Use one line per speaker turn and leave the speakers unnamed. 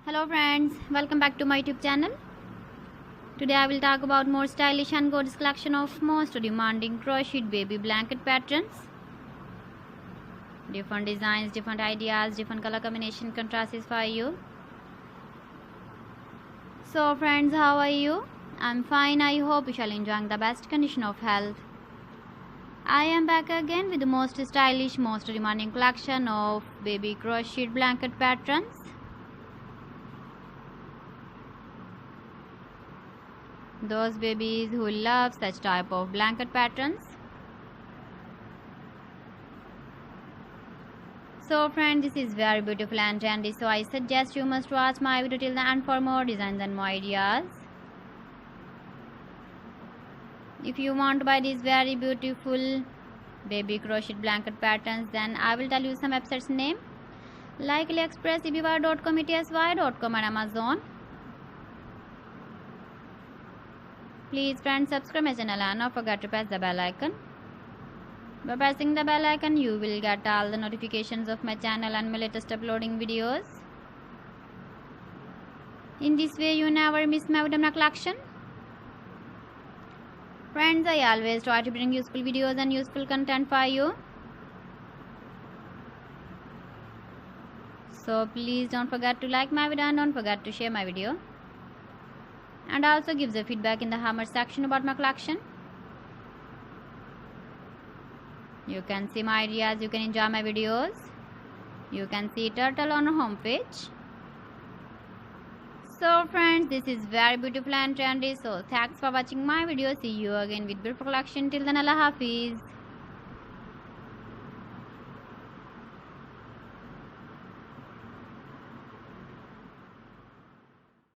Hello friends, welcome back to my YouTube channel. Today I will talk about more stylish and gorgeous collection of most demanding crocheted baby blanket patterns. Different designs, different ideas, different color combination contrasts for you. So friends, how are you? I'm fine. I hope you shall enjoy the best condition of health. I am back again with the most stylish, most demanding collection of baby crocheted blanket patterns. Those babies who love such type of blanket patterns. So friends, this is very beautiful and trendy, so I suggest you must watch my video till the end for more designs and more ideas. If you want to buy these very beautiful baby crocheted blanket patterns, then I will tell you some websites name like AliExpress, eBay.com, ETSY.com and Amazon. Please friends, subscribe my channel and don't forget to press the bell icon. By pressing the bell icon, you will get all the notifications of my channel and my latest uploading videos. In this way, you never miss my video collection. Friends, I always try to bring useful videos and useful content for you. So please don't forget to like my video and don't forget to share my video. And also give the feedback in the comment section about my collection. You can see my ideas, you can enjoy my videos. You can see turtle on our home page. So friends, this is very beautiful and trendy. So thanks for watching my video. See you again with beautiful collection. Till then, Allah Hafiz.